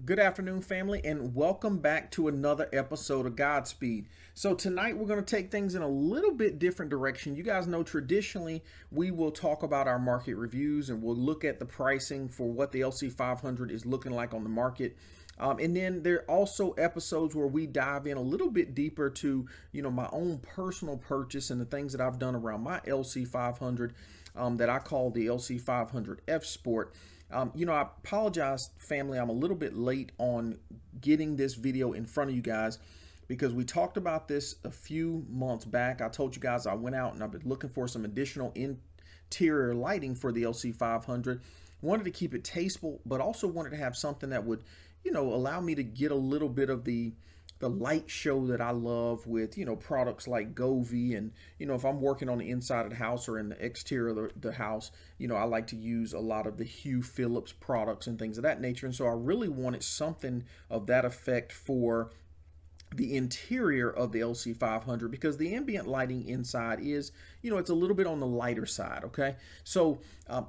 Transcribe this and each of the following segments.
Good afternoon, family, and welcome back to another episode of Godspeed. So tonight we're going to take things in a little bit different direction. You guys know traditionally we will talk about our market reviews and we'll look at the pricing for what the LC500 is looking like on the market. And then there are also episodes where we dive in a little bit deeper to, my own personal purchase and the things that I've done around my LC500 that I call the LC500 F Sport. I apologize, family. I'm a little bit late on getting this video in front of you guys because we talked about this a few months back. I told you guys I went out and I've been looking for some additional interior lighting for the LC500. Wanted to keep it tasteful, but also wanted to have something that would, allow me to get a little bit of the light show that I love with, products like Govee. And, if I'm working on the inside of the house or in the exterior of the house, I like to use a lot of the Hue Phillips products and things of that nature. And so I really wanted something of that effect for the interior of the LC500 because the ambient lighting inside is, it's a little bit on the lighter side. Okay. So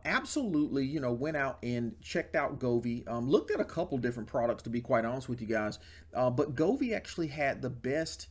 absolutely, went out and checked out Govee, looked at a couple different products to be quite honest with you guys. But Govee actually had the best,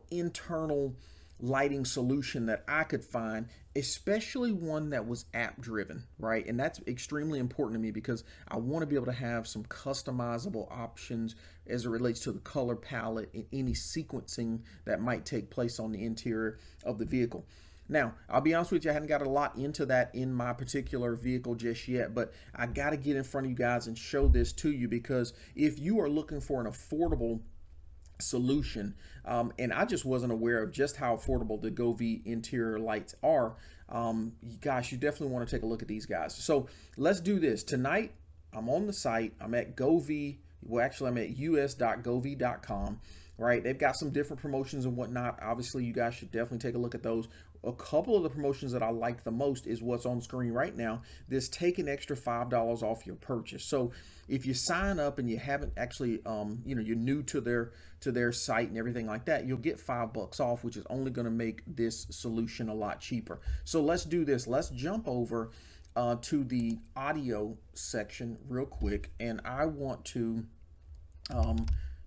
internal lighting solution that I could find, especially one that was app driven, right? And that's extremely important to me because I want to be able to have some customizable options as it relates to the color palette and any sequencing that might take place on the interior of the vehicle. Now, I'll be honest with you, I hadn't got a lot into that in my particular vehicle just yet, but I got to get in front of you guys and show this to you because if you are looking for an affordable solution, and I just wasn't aware of just how affordable the Govee interior lights are, gosh, you definitely want to take a look at these guys. So let's do this. Tonight, I'm on the site. I'm at Govee. Well, actually, I'm at us.govee.com. Right, they've got some different promotions and whatnot. Obviously, you guys should definitely take a look at those. A couple of the promotions that I like the most is what's on screen right now. This take an extra $5 off your purchase. So if you sign up and you haven't actually, you're new to their site and everything like that, you'll get $5 off, which is only going to make this solution a lot cheaper. So let's do this. Let's jump over to the audio section real quick, and I want to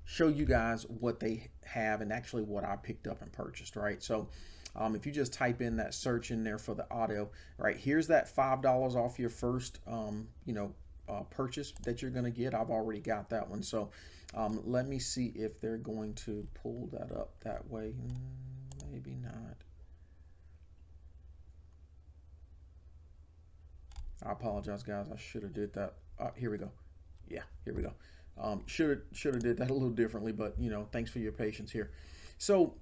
show you guys what they have and actually what I picked up and purchased, right? So if you just type in that search in there for the audio, right, here's that $5 off your first, purchase that you're going to get. I've already got that one. So let me see if they're going to pull that up that way. Maybe not. I apologize, guys. I should have did that. Here we go. Yeah, here we go. Should have did that a little differently, but thanks for your patience here. So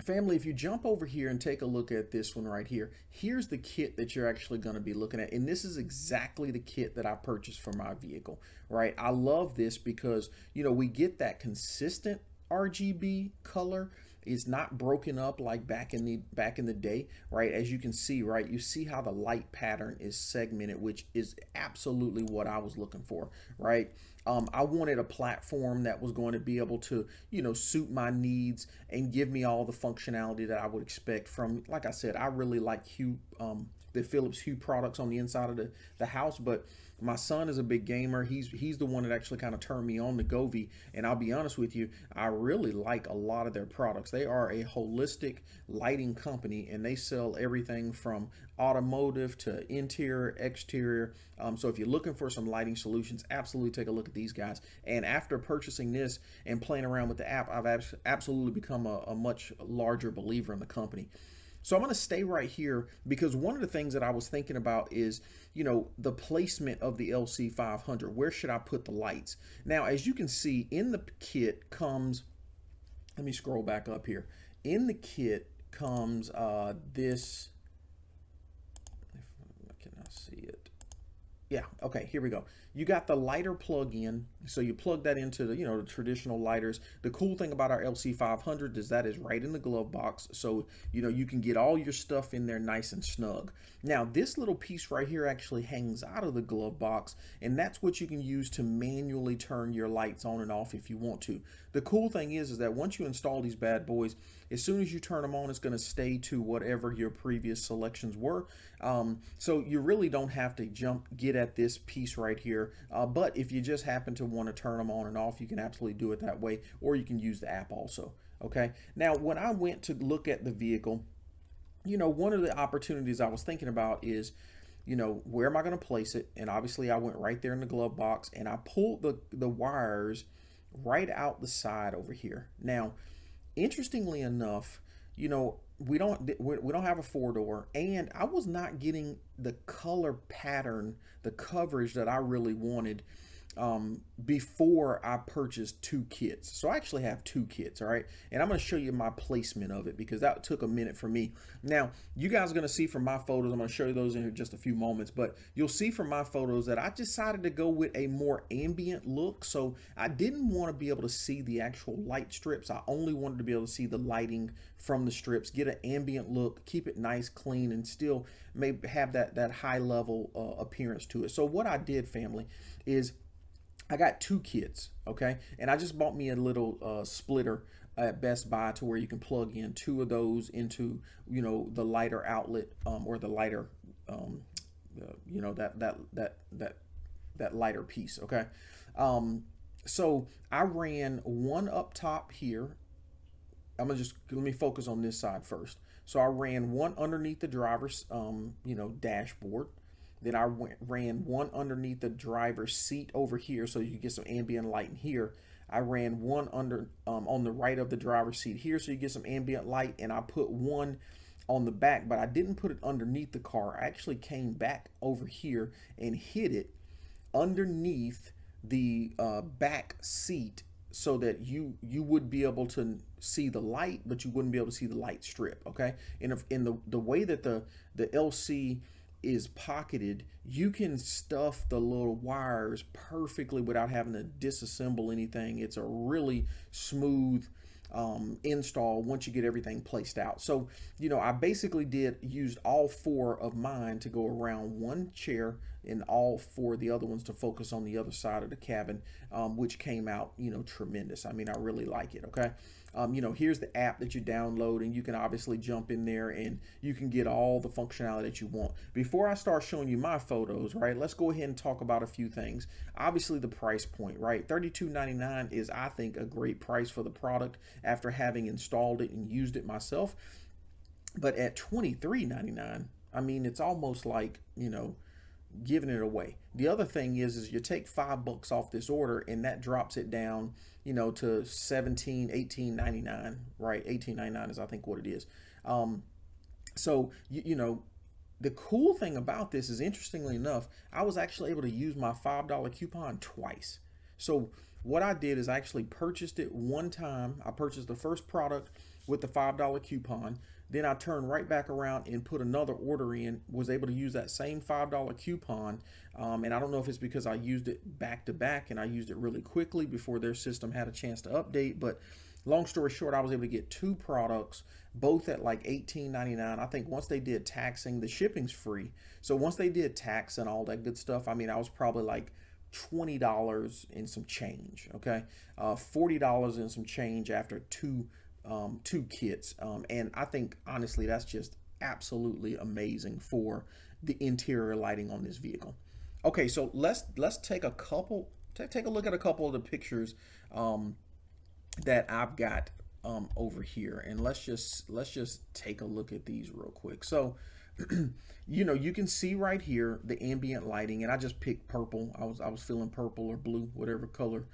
family, if you jump over here and take a look at this one right here, here's the kit that you're actually going to be looking at. And this is exactly the kit that I purchased for my vehicle, right? I love this because, we get that consistent RGB color. Is not broken up like back in the day, right? As you can see, right, you see how the light pattern is segmented, which is absolutely what I was looking for, right? I wanted a platform that was going to be able to, suit my needs and give me all the functionality that I would expect from, like I said, I really like the Philips Hue products on the inside of the house, but my son is a big gamer. He's the one that actually kind of turned me on to Govee, and I'll be honest with you, I really like a lot of their products. They are a holistic lighting company, and they sell everything from automotive to interior, exterior. So if you're looking for some lighting solutions, absolutely take a look at these guys. And after purchasing this and playing around with the app, I've absolutely become a much larger believer in the company. So I'm going to stay right here because one of the things that I was thinking about is, the placement of the LC500. Where should I put the lights? Now, as you can see in the kit comes, let me scroll back up here. In the kit comes this, can I see it? Yeah, okay, here we go. You got the lighter plug-in, so you plug that into the, the traditional lighters. The cool thing about our LC500 is that is right in the glove box, so you can get all your stuff in there nice and snug. Now, this little piece right here actually hangs out of the glove box, and that's what you can use to manually turn your lights on and off if you want to. The cool thing is that once you install these bad boys, as soon as you turn them on, it's going to stay to whatever your previous selections were. So you really don't have to get at this piece right here here. But if you just happen to want to turn them on and off, you can absolutely do it that way, or you can use the app also. Okay. Now, when I went to look at the vehicle, one of the opportunities I was thinking about is, where am I going to place it? And obviously I went right there in the glove box and I pulled the wires right out the side over here. Now, interestingly enough, we don't have a 4-door, and I was not getting the color pattern, the coverage that I really wanted before I purchased 2 kits. So I actually have 2 kits, all right? And I'm going to show you my placement of it because that took a minute for me. Now, you guys are going to see from my photos, I'm going to show you those in just a few moments, but you'll see from my photos that I decided to go with a more ambient look. So I didn't want to be able to see the actual light strips. I only wanted to be able to see the lighting from the strips, get an ambient look, keep it nice, clean, and still maybe have that high level appearance to it. So what I did, family, is I got 2 kits, okay? And I just bought me a little splitter at Best Buy to where you can plug in 2 of those into, the lighter outlet or the lighter, that lighter piece, okay? So I ran one up top here. Let me focus on this side first. So I ran one underneath the driver's, dashboard. Then I ran one underneath the driver's seat over here so you can get some ambient light in here. I ran one under on the right of the driver's seat here so you get some ambient light, and I put one on the back, but I didn't put it underneath the car. I actually came back over here and hid it underneath the back seat so that you would be able to see the light, but you wouldn't be able to see the light strip, okay? And in the way that the LC is pocketed, you can stuff the little wires perfectly without having to disassemble anything. It's a really smooth install once you get everything placed out. So, I basically used all 4 of mine to go around one chair and all 4 of the other ones to focus on the other side of the cabin, which came out, tremendous. I mean, I really like it, okay? Here's the app that you download, and you can obviously jump in there and you can get all the functionality that you want. Before I start showing you my photos, right, let's go ahead and talk about a few things. Obviously the price point, right? $32.99 is, I think, a great price for the product after having installed it and used it myself. But at $23.99, I mean, it's almost like, giving it away. The other thing is you take $5 off this order and that drops it down, to $18.99, right? $18.99 is, I think, what it is. So, the cool thing about this is, interestingly enough, I was actually able to use my $5 coupon twice. So what I did is I actually purchased it one time. I purchased the first product with the $5 coupon. Then I turned right back around and put another order in, was able to use that same $5 coupon. And I don't know if it's because I used it back to back and I used it really quickly before their system had a chance to update. But long story short, I was able to get 2 products, both at like $18.99. I think once they did taxing, the shipping's free. So once they did tax and all that good stuff, I mean, I was probably like $20 and some change, okay? $40 and some change after two kits, and I think honestly that's just absolutely amazing for the interior lighting on this vehicle. Okay, so let's take a look at a couple of the pictures that I've got over here, and let's just take a look at these real quick. So you can see right here the ambient lighting, and I just picked purple. I was feeling purple or blue, whatever color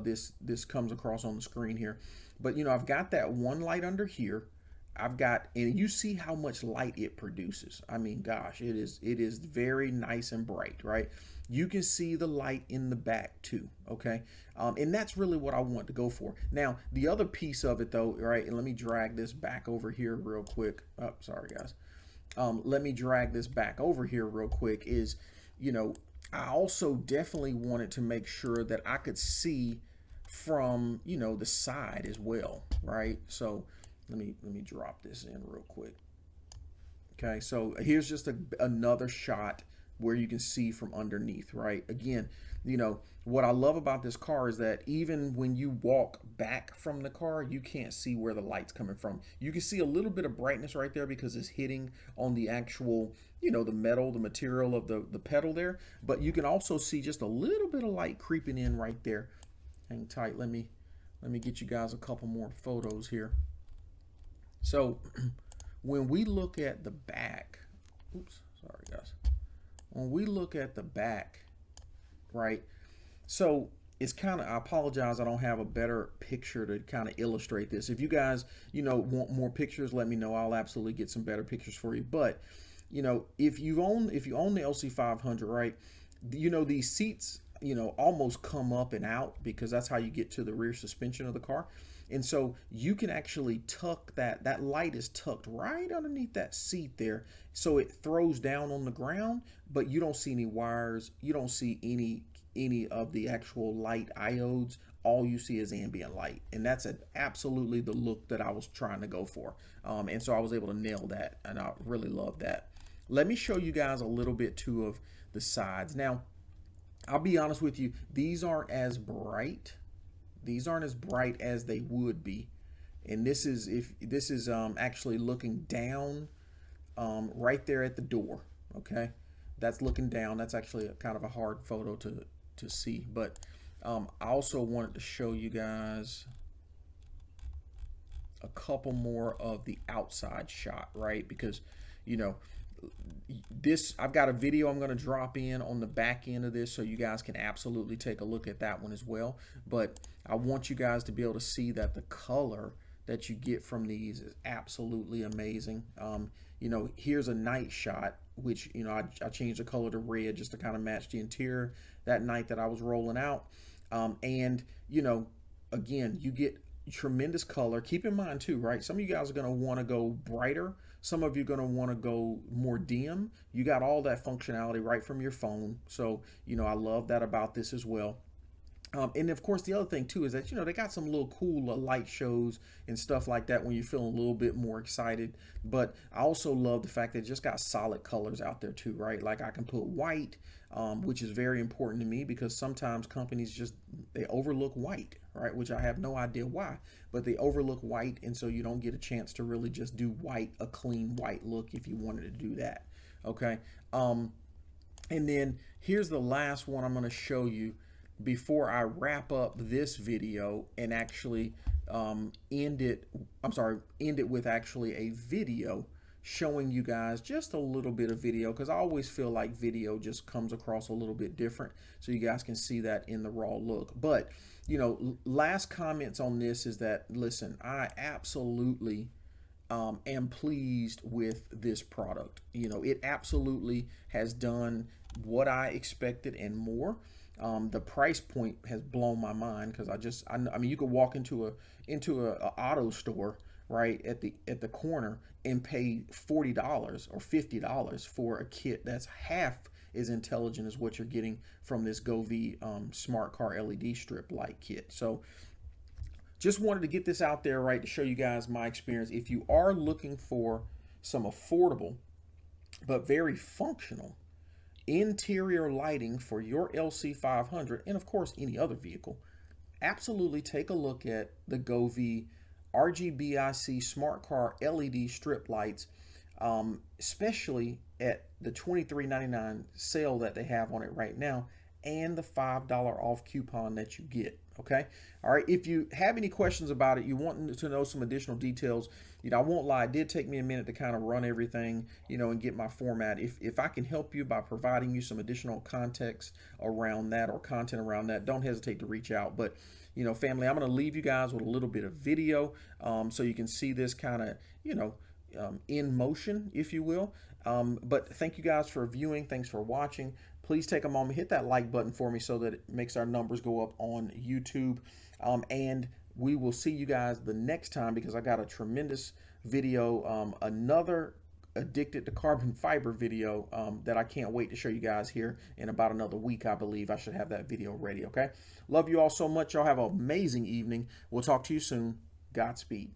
this comes across on the screen here. But I've got that one light under here. And you see how much light it produces. I mean, gosh, it is very nice and bright, right? You can see the light in the back too, okay? And that's really what I want to go for. Now, the other piece of it though, right, and let me drag this back over here real quick. Oh, sorry guys. Let me drag this back over here real quick is, I also definitely wanted to make sure that I could see from, the side as well, right? So let me drop this in real quick. Okay, so here's just another shot where you can see from underneath, right? Again, you know, what I love about this car is that even when you walk back from the car, you can't see where the light's coming from. You can see a little bit of brightness right there because it's hitting on the actual, you know, the metal, the material of the pedal there. But you can also see just a little bit of light creeping in right there. Hang tight. Let me get you guys a couple more photos here. So when we look at the back, oops, sorry guys. When we look at the back, right? So it's kind of, I apologize, I don't have a better picture to kind of illustrate this. If you guys, you know, want more pictures, let me know. I'll absolutely get some better pictures for you. But, you know, if you own the LC500, right, you know, these seats, you know, almost come up and out because that's how you get to the rear suspension of the car. And so you can actually tuck that light is tucked right underneath that seat there. So it throws down on the ground, but you don't see any wires. You don't see any of the actual light diodes. All you see is ambient light. And that's absolutely the look that I was trying to go for. And so I was able to nail that, and I really love that. Let me show you guys a little bit too of the sides. Now, I'll be honest with you, these aren't as bright. These aren't as bright as they would be. And this is actually looking down right there at the door. Okay, that's looking down. That's actually kind of a hard photo to see. But I also wanted to show you guys a couple more of the outside shot, right? Because, you know, this, I've got a video I'm going to drop in on the back end of this, so you guys can absolutely take a look at that one as well. But I want you guys to be able to see that the color that you get from these is absolutely amazing. You know, here's a night shot, which, you know, I changed the color to red just to kind of match the interior that night that I was rolling out. And, you know, again, you get tremendous color. Keep in mind too, right? Some of you guys are going to want to go brighter. Some of you are going to want to go more dim. You got all that functionality right from your phone. So, you know, I love that about this as well. And of course, the other thing too is that, you know, they got some little cool light shows and stuff like that when you're feeling a little bit more excited. But I also love the fact that it just got solid colors out there too, right? Like I can put white, which is very important to me because sometimes companies just, they overlook white, right? Which I have no idea why, but they overlook white. And so you don't get a chance to really just do white, a clean white look if you wanted to do that. Okay. And then here's the last one I'm going to show you before I wrap up this video and actually end it with actually a video showing you guys just a little bit of video, because I always feel like video just comes across a little bit different, so you guys can see that in the raw look. But, you know, last comments on this is that, listen, I absolutely am pleased with this product. You know, it absolutely has done what I expected and more. The price point has blown my mind because I mean, you could walk into a auto store, right, at the corner and pay $40 or $50 for a kit that's half as intelligent as what you're getting from this Govee smart car LED strip light kit. So just wanted to get this out there, right, to show you guys my experience. If you are looking for some affordable but very functional interior lighting for your LC500, and of course any other vehicle, absolutely take a look at the Govee RGBIC smart car LED strip lights, especially at the $23.99 sale that they have on it right now, and the $5 off coupon that you get. Okay. All right. If you have any questions about it, you want to know some additional details, you know, I won't lie, it did take me a minute to kind of run everything, you know, and get my format. If I can help you by providing you some additional context around that or content around that, don't hesitate to reach out. But, you know, family, I'm going to leave you guys with a little bit of video so you can see this kind of, you know, in motion, if you will. But thank you guys for viewing. Thanks for watching. Please take a moment, hit that like button for me so that it makes our numbers go up on YouTube. And we will see you guys the next time, because I got a tremendous video, another addicted to carbon fiber video that I can't wait to show you guys here in about another week. I believe I should have that video ready. Okay. Love you all so much. Y'all have an amazing evening. We'll talk to you soon. Godspeed.